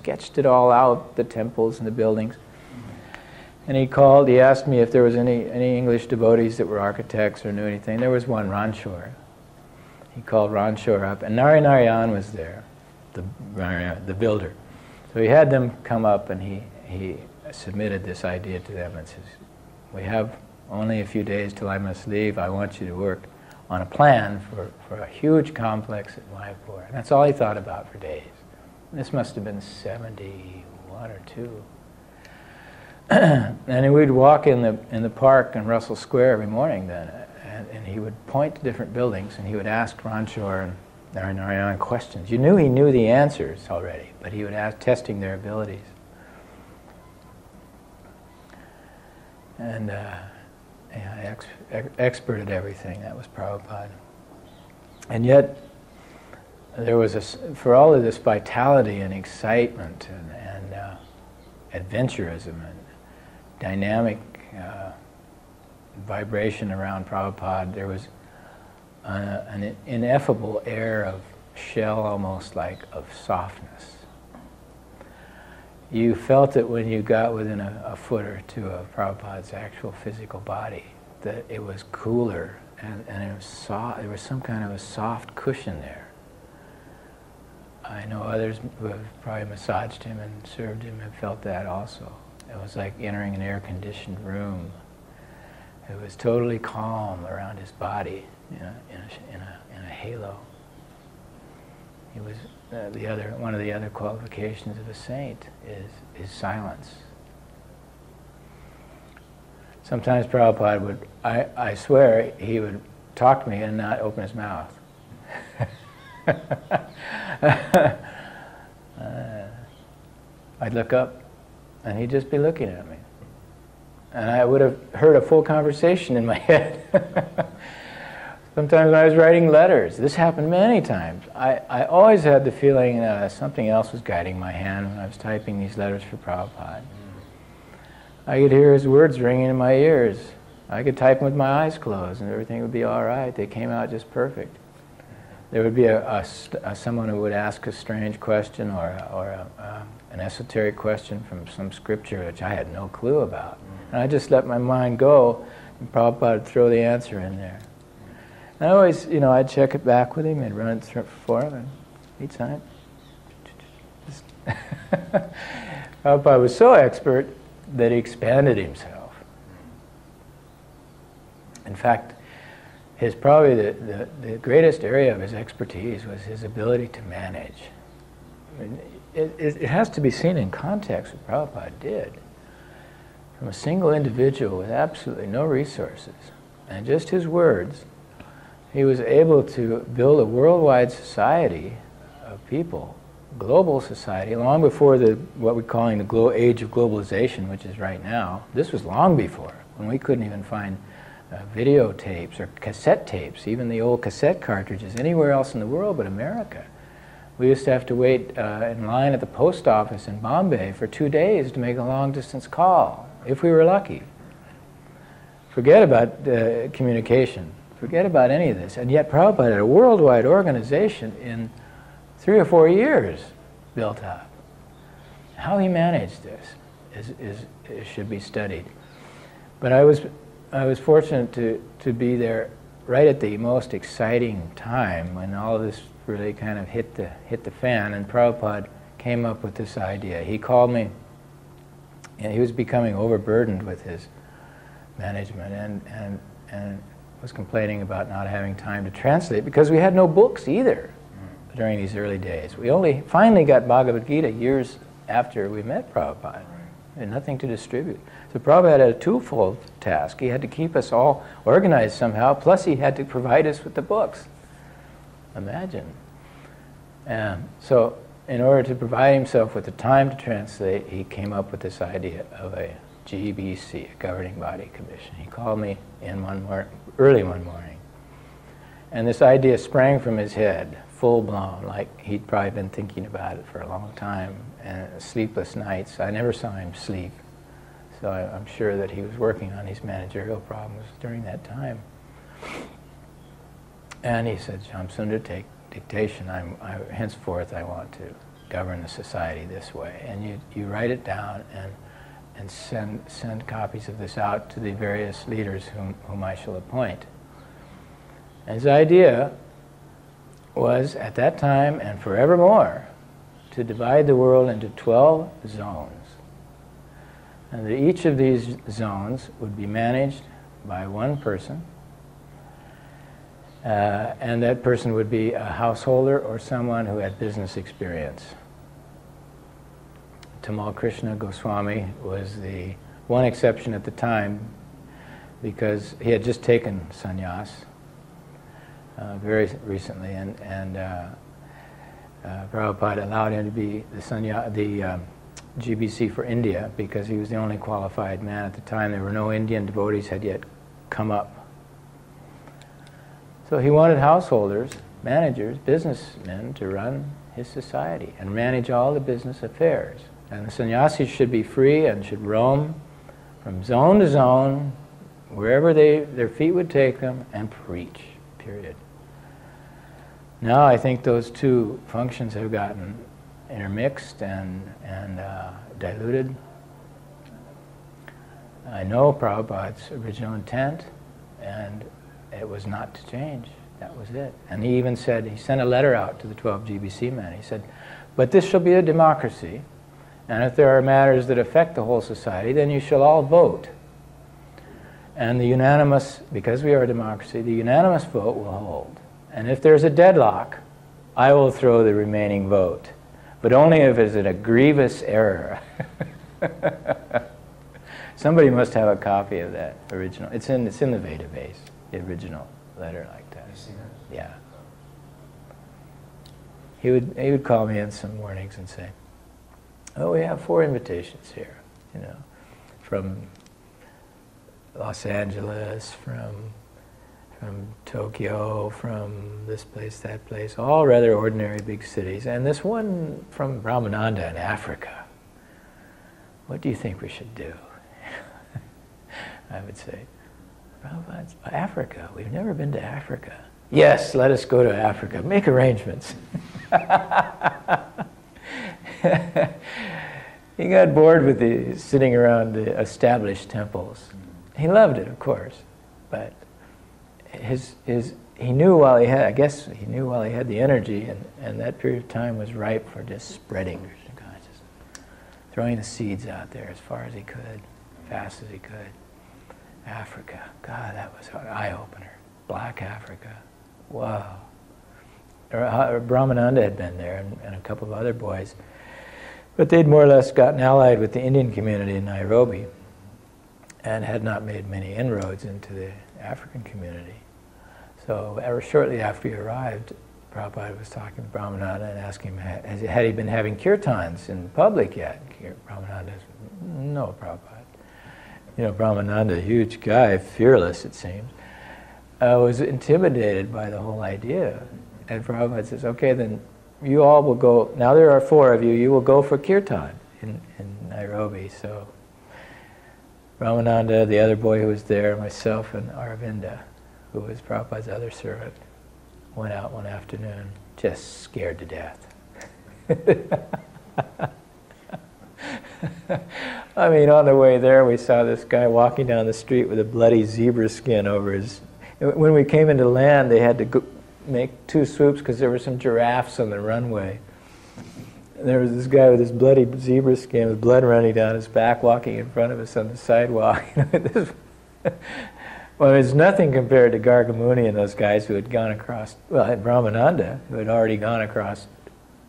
sketched it all out, the temples and the buildings. And he asked me if there was any English devotees that were architects or knew anything. There was one, Ranshore. He called Ranshore up, and Narayan was there, the builder. So he had them come up, and he submitted this idea to them and says, we have only a few days till I must leave. I want you to work on a plan for a huge complex at Mayapur. And that's all he thought about for days. And this must have been 71 or 2. And we'd walk in the park in Russell Square every morning then, and he would point to different buildings, and he would ask Ranshore and Narayan questions. You knew he knew the answers already, but he would ask, testing their abilities. And expert at everything. That was Prabhupada. And yet, there was for all of this vitality and excitement and adventurism and dynamic vibration around Prabhupada, there was an ineffable air of shell, almost like of softness. You felt it when you got within a foot or two of Prabhupada's actual physical body, that it was cooler and it was soft. There was some kind of a soft cushion there. I know others who have probably massaged him and served him have felt that also. It was like entering an air-conditioned room. It was totally calm around his body, in a halo. He was one of the other qualifications of a saint is silence. Sometimes Prabhupada would, I swear, he would talk to me and not open his mouth. I'd look up, and he'd just be looking at me. And I would have heard a full conversation in my head. Sometimes when I was writing letters, this happened many times. I always had the feeling something else was guiding my hand when I was typing these letters for Prabhupada. I could hear his words ringing in my ears. I could type them with my eyes closed and everything would be all right. They came out just perfect. There would be someone who would ask a strange question or an esoteric question from some scripture which I had no clue about. And I just let my mind go, and Prabhupada would throw the answer in there. And I always, I'd check it back with him, I'd run it for him, and he'd sign it. Prabhupada was so expert that he expanded himself. In fact, probably the greatest area of his expertise was his ability to manage. I mean, it has to be seen in context what Prabhupada did. From a single individual with absolutely no resources, and just his words, he was able to build a worldwide society of people, global society, long before what we're calling the age of globalization, which is right now. This was long before, when we couldn't even find videotapes or cassette tapes, even the old cassette cartridges, anywhere else in the world but America. We used to have to wait in line at the post office in Bombay for 2 days to make a long-distance call, if we were lucky. Forget about communication. Forget about any of this. And yet Prabhupada had a worldwide organization in 3 or 4 years built up. How he managed this should be studied. But I was fortunate to be there right at the most exciting time when all of this really kind of hit the fan, and Prabhupada came up with this idea. He called me, and he was becoming overburdened with his management and was complaining about not having time to translate because we had no books either during these early days. We only finally got Bhagavad Gita years after we met Prabhupada. We had nothing to distribute. So Prabhupada had a twofold task. He had to keep us all organized somehow, plus he had to provide us with the books. Imagine. So in order to provide himself with the time to translate, he came up with this idea of a GBC, a governing body commission. He called me in early one morning. And this idea sprang from his head, full-blown, like he'd probably been thinking about it for a long time, and sleepless nights. I never saw him sleep. So I'm sure that he was working on his managerial problems during that time. And he said, Shamsundar, take dictation. Henceforth I want to govern the society this way. And you write it down and send copies of this out to the various leaders whom I shall appoint. And his idea was, at that time and forevermore, to divide the world into 12 zones. And that each of these zones would be managed by one person, and that person would be a householder or someone who had business experience. Tamal Krishna Goswami was the one exception at the time, because he had just taken sannyas very recently, and Prabhupada allowed him to be the GBC for India because he was the only qualified man at the time. There were no Indian devotees had yet come up. So he wanted householders, managers, businessmen to run his society and manage all the business affairs. And the sannyasis should be free and should roam from zone to zone, wherever their feet would take them, and preach, period. Now I think those two functions have gotten intermixed and diluted. I know Prabhupada's original intent, and it was not to change. That was it. And he even said, he sent a letter out to the 12 GBC men. He said, but this shall be a democracy, and if there are matters that affect the whole society, then you shall all vote. And the unanimous, because we are a democracy, the unanimous vote will hold. And if there's a deadlock, I will throw the remaining vote, but only if it's a grievous error. Somebody must have a copy of that original. It's in the database, the original letter like that. You seen that? Yeah. He would call me in some mornings and say, "Oh, we have 4 invitations here, from Los Angeles, from Tokyo, from this place, that place, all rather ordinary big cities, and this one from Brahmananda in Africa. What do you think we should do?" I would say, "Prabhupada, Africa, we've never been to Africa." "Yes, let us go to Africa. Make arrangements." He got bored with sitting around the established temples. He loved it, of course, but he knew while he had the energy, and that period of time was ripe for just spreading Krishna consciousness, throwing the seeds out there as far as he could, fast as he could. Africa, God, that was an eye-opener. Black Africa, wow. Brahmananda had been there, and a couple of other boys, but they'd more or less gotten allied with the Indian community in Nairobi and had not made many inroads into the African community. So shortly after he arrived, Prabhupada was talking to Brahmananda and asking him, had he been having kirtans in public yet? Brahmananda said, "No, Prabhupada." Brahmananda, a huge guy, fearless it seems, was intimidated by the whole idea. And Prabhupada says, "Okay, then you all will go, now there are 4 of you, you will go for kirtan in Nairobi." So Brahmananda, the other boy who was there, myself, and Aravinda, who was Prabhupada's other servant, went out one afternoon, just scared to death. I mean, on the way there, we saw this guy walking down the street with a bloody zebra skin over his... When we came into land, they had to make 2 swoops because there were some giraffes on the runway. And there was this guy with this bloody zebra skin with blood running down his back walking in front of us on the sidewalk. Well, it's nothing compared to Gargamuni and those guys who had gone across, well, Brahmananda, who had already gone across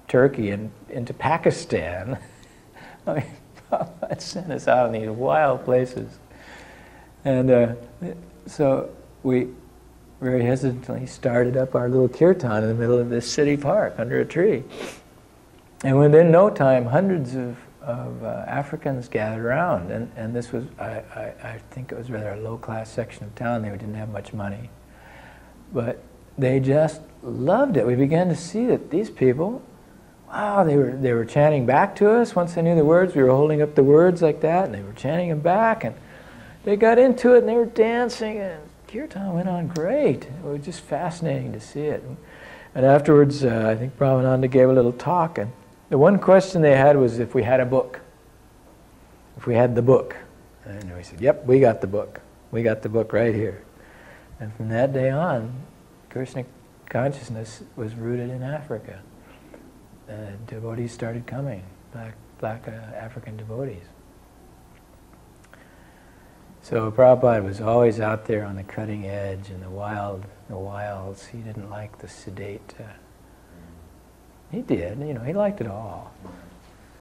Turkey and into Pakistan. I mean, Prabhupada sent us out in these wild places. And so we very hesitantly started up our little kirtan in the middle of this city park under a tree. And within no time, hundreds of Africans gathered around. And this was, I think it was rather a low-class section of town. They didn't have much money. But they just loved it. We began to see that these people, wow, they were chanting back to us. Once they knew the words, we were holding up the words like that, and they were chanting them back, and they got into it, and they were dancing, and kirtan went on great. It was just fascinating to see it. And afterwards, I think Brahmananda gave a little talk, and The one question they had was if we had a book. If we had the book. And we said, yep, we got the book. We got the book right here. And from that day on, Krishna consciousness was rooted in Africa. Devotees started coming, black African devotees. So Prabhupada was always out there on the cutting edge in the wilds. He didn't like the sedate. He did, he liked it all.